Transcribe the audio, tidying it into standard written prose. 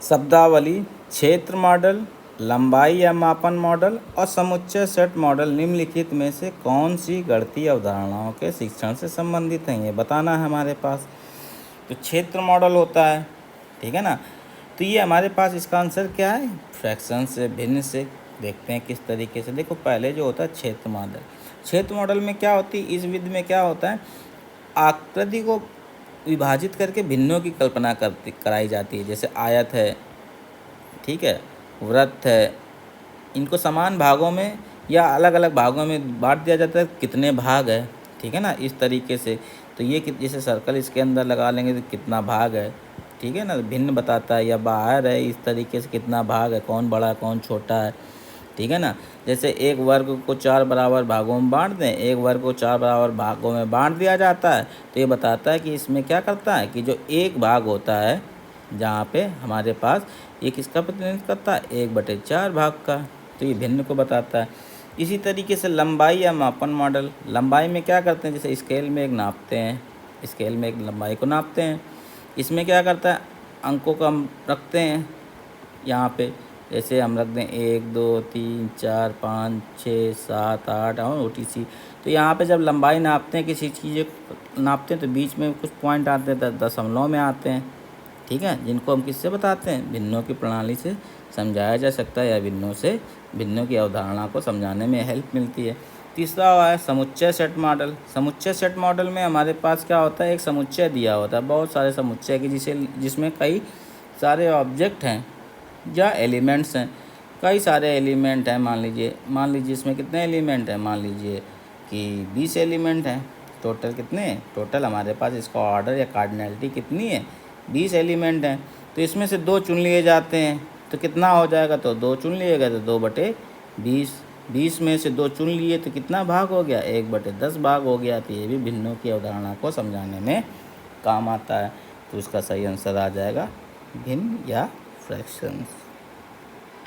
शब्दावली, क्षेत्र मॉडल, लंबाई या मापन मॉडल और समुच्चय सेट मॉडल निम्नलिखित में से कौन सी गणितीय अवधारणाओं के शिक्षण से संबंधित हैं, ये बताना है हमारे पास। तो क्षेत्र मॉडल होता है, ठीक है ना। तो ये हमारे पास इसका आंसर क्या है, फ्रैक्शन से भिन्न से। देखते हैं किस तरीके से। देखो पहले जो होता है क्षेत्र मॉडल, क्षेत्र मॉडल में क्या होती है, इस विधि में क्या होता है, आकृति को विभाजित करके भिन्नों की कल्पना कराई जाती है। जैसे आयत है, ठीक है, वृत्त है, इनको समान भागों में या अलग अलग भागों में बांट दिया जाता है, कितने भाग है, ठीक है ना, इस तरीके से। तो ये जैसे सर्कल इसके अंदर लगा लेंगे तो कितना भाग है, ठीक है ना, भिन्न बताता है। या बाहर है, इस तरीके से कितना भाग है, कौन बड़ा है कौन छोटा है, ठीक है ना। जैसे एक वर्ग को 4 बराबर भागों में बांट दें, एक वर्ग को 4 बराबर भागों में बांट दिया जाता है, तो ये बताता है कि इसमें क्या करता है कि जो एक भाग होता है, जहाँ पे हमारे पास ये किसका प्रतिनिधित्व करता है, 1/4 भाग का, तो ये भिन्न को बताता है। इसी तरीके से लंबाई या मापन मॉडल, लंबाई में क्या करते हैं, जैसे स्केल में एक नापते हैं, स्केल में एक लंबाई को नापते हैं। इसमें क्या करता है, अंकों को हम रखते हैं यहाँ पे, जैसे हम रख दें 1 2 3 4 5 6 7 8 और OTC। तो यहाँ पे जब लंबाई नापते हैं, किसी चीज़ को नापते हैं, तो बीच में कुछ पॉइंट आते हैं, दशमलव में आते हैं, ठीक है, जिनको हम किससे बताते हैं, भिन्नों की प्रणाली से समझाया जा सकता है, या भिन्नों की अवधारणा को समझाने में हेल्प मिलती है। तीसरा है समुच्चय सेट मॉडल। समुच्चय सेट मॉडल में हमारे पास क्या होता है, एक समुच्चय दिया होता है, बहुत सारे समुच्चय की जिसमें कई सारे ऑब्जेक्ट हैं या एलिमेंट्स हैं, कई सारे एलिमेंट हैं। मान लीजिए इसमें कितने एलिमेंट हैं, मान लीजिए कि 20 एलिमेंट हैं। टोटल कितने, टोटल हमारे पास इसका ऑर्डर या कार्डिनैलिटी कितनी है, 20 एलिमेंट हैं। तो इसमें से 2 चुन लिए जाते हैं, तो कितना हो जाएगा, तो 2 चुन लिए गए तो 2/20, 20 में से 2 चुन लिए तो कितना भाग हो गया, 1/10 भाग हो गया। तो ये भी भिन्नों की अवधारणा को समझाने में काम आता है। तो उसका सही आंसर आ जाएगा भिन्न या फ्रैक्शंस।